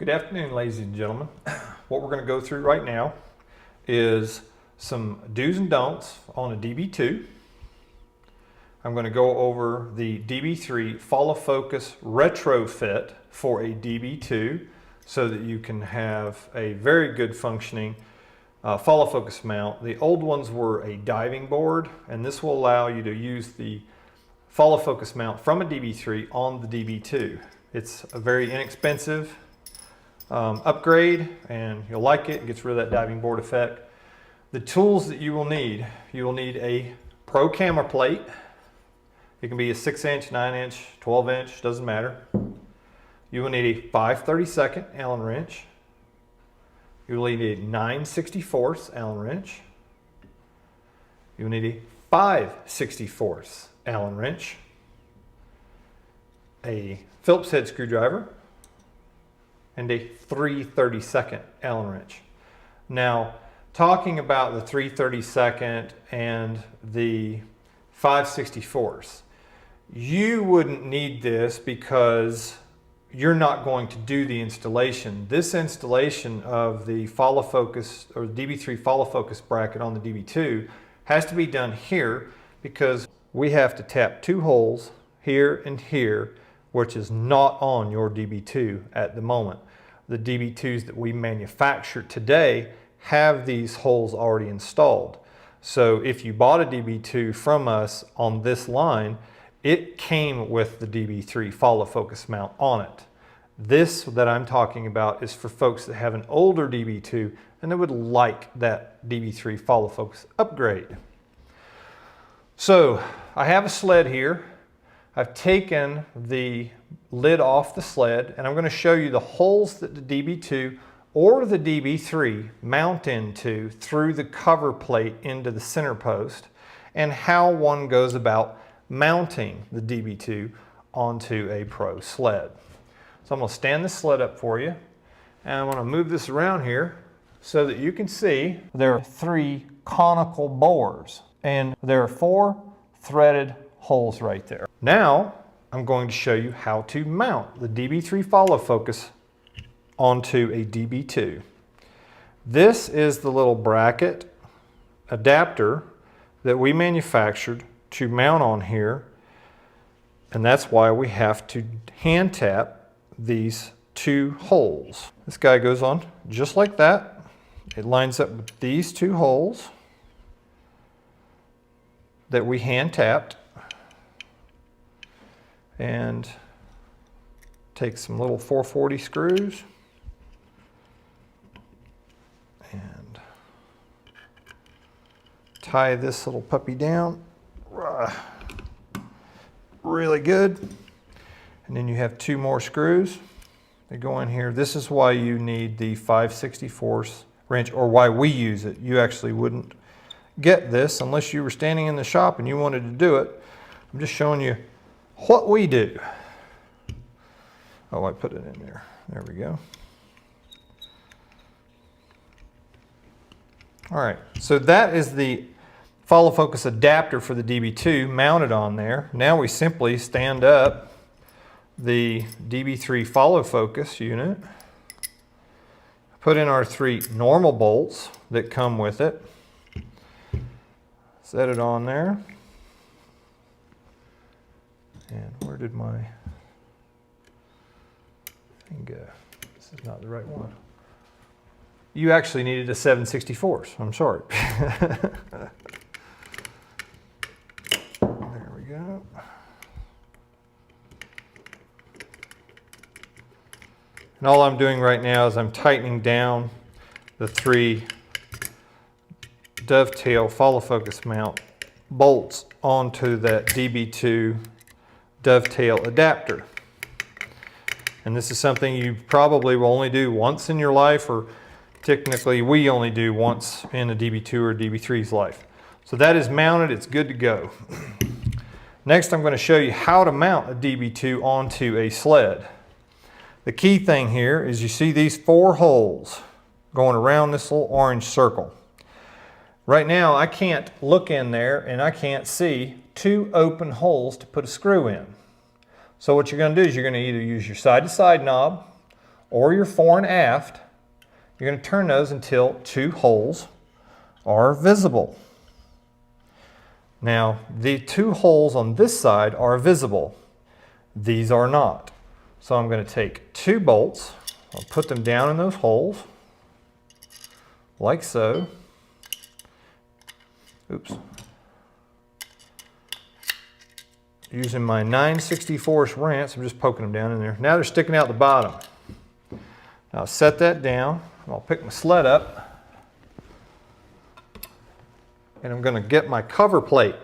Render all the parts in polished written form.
Good afternoon, ladies and gentlemen. What we're going to go through right now is some do's and don'ts on a DB-2. I'm going to go over the DB-3 follow focus retrofit for a DB-2 so that you can have a very good functioning follow focus mount. The old ones were a diving board, and this will allow you to use the follow focus mount from a DB-3 on the DB-2. It's a very inexpensive upgrade, and you'll like it. It gets rid of that diving board effect. The tools that you will need a Pro camera plate. It can be a 6-inch, 9-inch, 12-inch, doesn't matter. You will need a 5/32 Allen wrench. You will need a 9/64 Allen wrench. You will need a 5/64 Allen wrench, a Phillips head screwdriver, and a 3/32 Allen wrench. Now, talking about the 3/32 and the 5/64, you wouldn't need this because you're not going to do the installation. This installation of the follow focus or the DB-3 follow focus bracket on the DB-2 has to be done here because we have to tap two holes here and here, which is not on your DB-2 at the moment. The DB-2s that we manufacture today have these holes already installed. So if you bought a DB-2 from us on this line, it came with the DB-3 follow focus mount on it. This that I'm talking about is for folks that have an older DB-2 and they would like that DB-3 follow focus upgrade. So I have a sled here. I've taken the lid off the sled, and I'm going to show you the holes that the DB-2 or the DB-3 mount into through the cover plate into the center post, and how one goes about mounting the DB-2 onto a Pro sled. So I'm going to stand this sled up for you, and I'm going to move this around here so that you can see there are 3 conical bores, and there are 4 threaded holes right there. Now I'm going to show you how to mount the DB-3 follow focus onto a DB-2. This is the little bracket adapter that we manufactured to mount on here, and that's why we have to hand tap these 2 holes. This guy goes on just like that. It lines up with these 2 holes that we hand tapped, and take some little 440 screws and tie this little puppy down really good. And then you have 2 more screws that go in here. This is why you need the 5/64 wrench, or why we use it. You actually wouldn't get this unless you were standing in the shop and you wanted to do it. I'm just showing you what we do. Oh, I put it in there. There we go. All right, so that is the follow focus adapter for the DB-2 mounted on there. Now we simply stand up the DB-3 follow focus unit, put in our 3 normal bolts that come with it, set it on there. And where did my thing go? This is not the right one. You actually needed a 7/64. I'm sorry. There we go. And all I'm doing right now is I'm tightening down the 3 dovetail follow focus mount bolts onto that DB-2 dovetail adapter. And this is something you probably will only do once in your life, or technically we only do once in a DB-2 or DB-3's life. So that is mounted, it's good to go. Next I'm going to show you how to mount a DB-2 onto a sled. The key thing here is you see these 4 holes going around this little orange circle. Right now I can't look in there and I can't see 2 open holes to put a screw in. So what you're going to do is you're going to either use your side-to-side knob or your fore and aft, you're going to turn those until 2 holes are visible. Now, the 2 holes on this side are visible. These are not. So I'm going to take 2 bolts, I'll put them down in those holes, like so. Oops. Using my 9/64 wrench, I'm just poking them down in there. Now they're sticking out the bottom. Now I'll set that down. I'll pick my sled up. And I'm going to get my cover plate.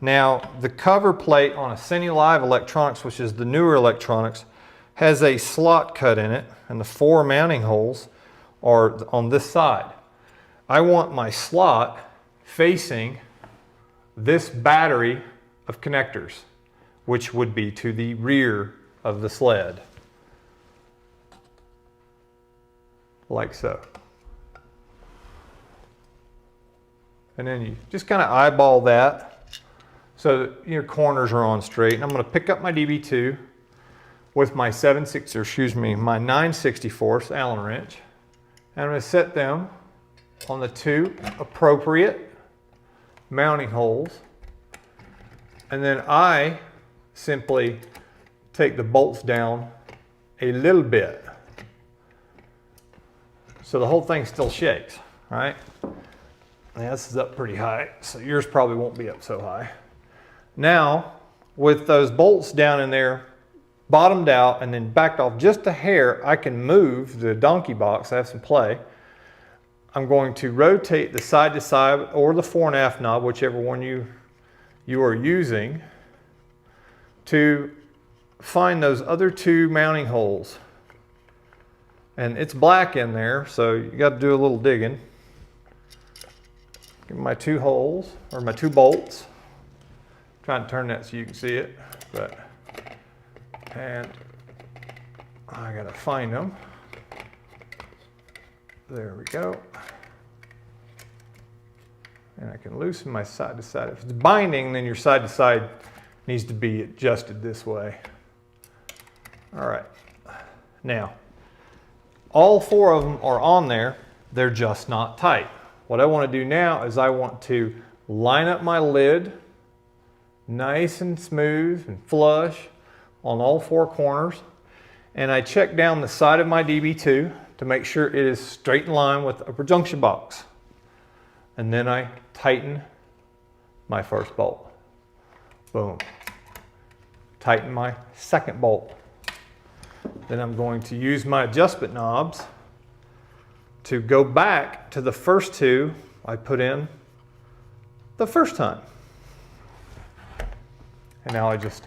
Now the cover plate on a Live electronics, which is the newer electronics, has a slot cut in it, and the 4 mounting holes are on this side. I want my slot facing this battery of connectors, which would be to the rear of the sled, like so. And then you just kind of eyeball that so that your corners are on straight. And I'm going to pick up my DB-2 with my my 9/64 Allen wrench, and I'm going to set them on the 2 appropriate mounting holes. And then I simply take the bolts down a little bit so the whole thing still shakes, right? Now this is up pretty high, so yours probably won't be up so high. Now, with those bolts down in there, bottomed out and then backed off just a hair, I can move the donkey box. I have some play. I'm going to rotate the side to side or the fore and aft knob, whichever one you are using, to find those other 2 mounting holes. And it's black in there, so you got to do a little digging. Get my 2 holes, or my 2 bolts. I'm trying to turn that so you can see it, and I got to find them. There we go. And I can loosen my side to side. If it's binding, then your side to side needs to be adjusted this way. All right. Now, all 4 of them are on there. They're just not tight. What I want to do now is I want to line up my lid nice and smooth and flush on all 4 corners. And I check down the side of my DB-2 to make sure it is straight in line with the upper junction box. And then I tighten my first bolt. Boom. Tighten my second bolt. Then I'm going to use my adjustment knobs to go back to the first 2 I put in the first time. And now I just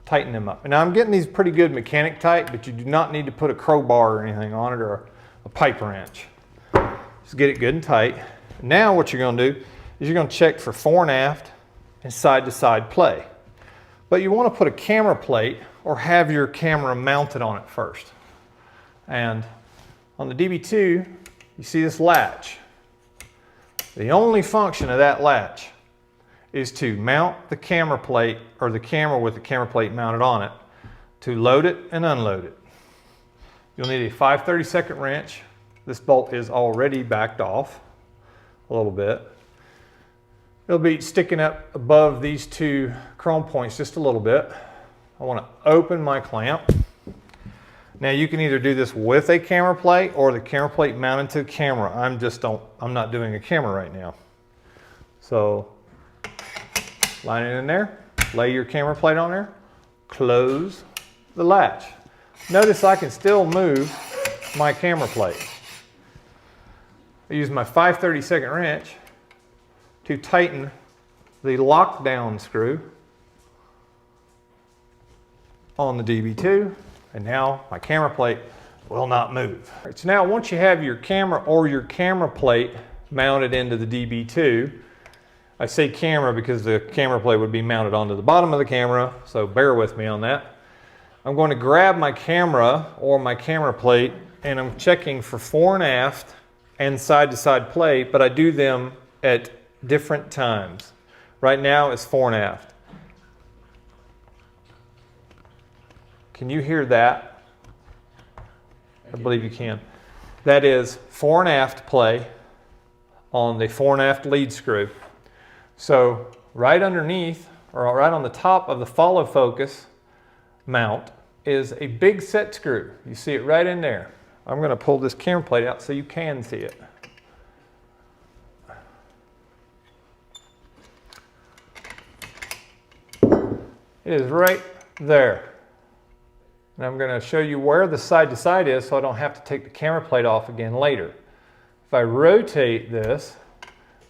tighten them up. And now I'm getting these pretty good mechanic tight, but you do not need to put a crowbar or anything on it, or a pipe wrench. Just get it good and tight. Now what you're going to do is you're going to check for fore and aft and side to side play. But you want to put a camera plate or have your camera mounted on it first. And on the DB-2, you see this latch. The only function of that latch is to mount the camera plate, or the camera with the camera plate mounted on it, to load it and unload it. You'll need a 5/32 wrench. This bolt is already backed off a little bit. It'll be sticking up above these 2 chrome points just a little bit. I want to open my clamp. Now you can either do this with a camera plate or the camera plate mounted to the camera. I'm not doing a camera right now. So line it in there, lay your camera plate on there, close the latch. Notice I can still move my camera plate. I use my 5/32 wrench to tighten the lockdown screw on the DB-2, and now my camera plate will not move. All right, so now once you have your camera or your camera plate mounted into the DB-2, I say camera because the camera plate would be mounted onto the bottom of the camera, so bear with me on that. I'm going to grab my camera or my camera plate, and I'm checking for fore and aft and side to side play, but I do them at different times. Right now it's fore and aft. Can you hear that? I believe you can. That is fore and aft play on the fore and aft lead screw. So right underneath, or right on the top of the follow focus mount, is a big set screw. You see it right in there. I'm going to pull this camera plate out so you can see it. It is right there. And I'm going to show you where the side to side is so I don't have to take the camera plate off again later. If I rotate this,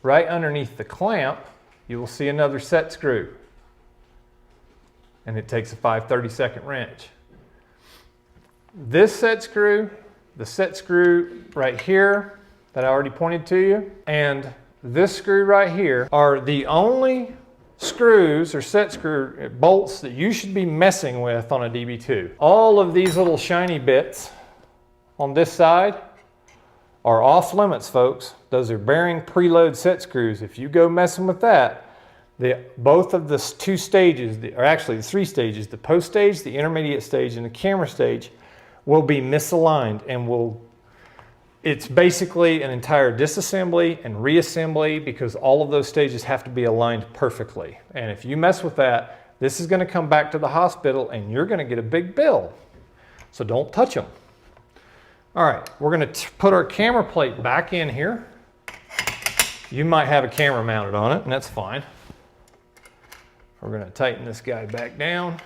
right underneath the clamp, you will see another set screw. And it takes a 5/32 wrench. This set screw, the set screw right here that I already pointed to you, and this screw right here are the only screws or set screw bolts that you should be messing with on a DB2. All of these little shiny bits on this side are off limits, folks. Those are bearing preload set screws. If you go messing with that, both of the two stages, or actually the three stages, the post stage, the intermediate stage, and the camera stage, will be misaligned and it's basically an entire disassembly and reassembly because all of those stages have to be aligned perfectly. And if you mess with that, this is going to come back to the hospital and you're going to get a big bill. So don't touch them. All right, we're going to put our camera plate back in here. You might have a camera mounted on it, and that's fine. We're going to tighten this guy back down.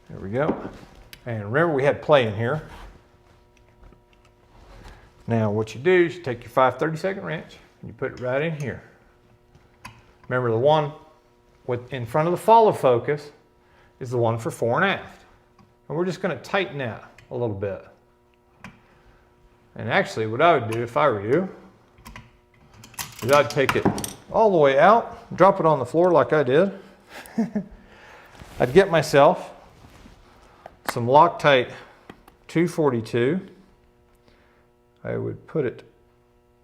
There we go. And remember, we had play in here. Now what you do is you take your 5/32 wrench and you put it right in here. Remember, the one in front of the follow focus is the one for fore and aft. And we're just going to tighten that a little bit. And actually what I would do if I were you is I'd take it all the way out, drop it on the floor like I did. I'd get myself some Loctite 242. I would put it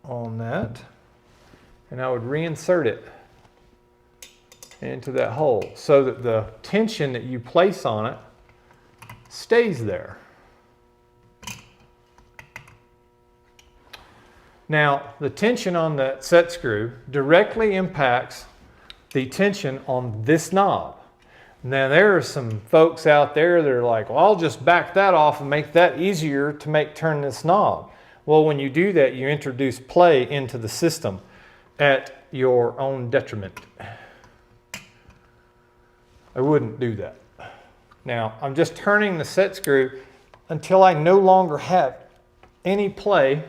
on that and I would reinsert it into that hole so that the tension that you place on it stays there. Now, the tension on that set screw directly impacts the tension on this knob. Now, there are some folks out there that are like, well, I'll just back that off and make that easier to turn this knob. Well, when you do that, you introduce play into the system at your own detriment. I wouldn't do that. Now, I'm just turning the set screw until I no longer have any play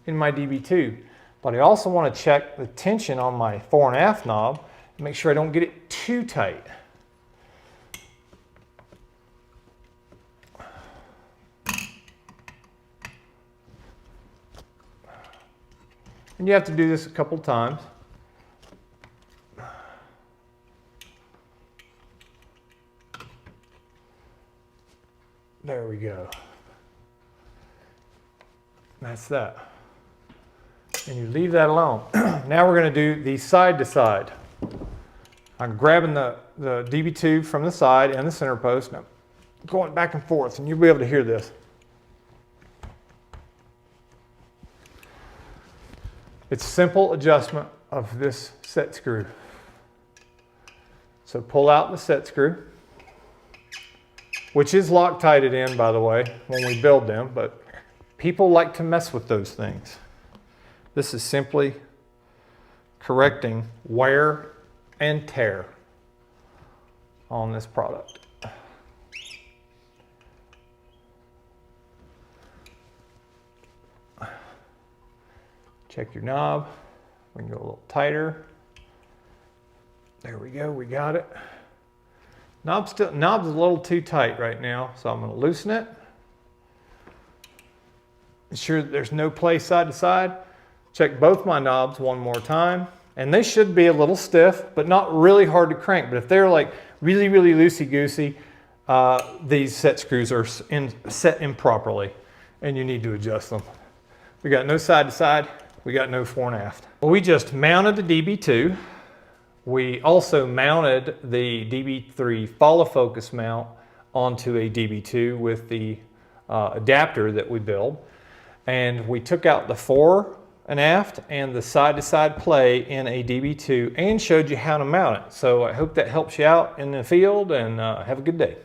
in my DB2. But I also want to check the tension on my fore and aft knob and make sure I don't get it too tight. And you have to do this a couple times. There we go. That's that. And you leave that alone. Now we're going to do the side to side. I'm grabbing the DB2 from the side and the center post. Now going back and forth, and you'll be able to hear this. It's simple adjustment of this set screw. So pull out the set screw, which is Loctited in, by the way, when we build them, but people like to mess with those things. This is simply correcting wear and tear on this product. Check your knob. We can go a little tighter. There we go, we got it. Knob's a little too tight right now, so I'm going to loosen it. Ensure that there's no play side to side. Check both my knobs one more time. And they should be a little stiff, but not really hard to crank. But if they're like really, really loosey-goosey, these set screws are set improperly, and you need to adjust them. We got no side to side. We got no fore and aft. Well, we just mounted the DB2 We also mounted the DB-3 follow focus mount onto a DB-2 with the adapter that we built. And we took out the fore and aft and the side-to-side play in a DB-2 and showed you how to mount it. So I hope that helps you out in the field, and have a good day.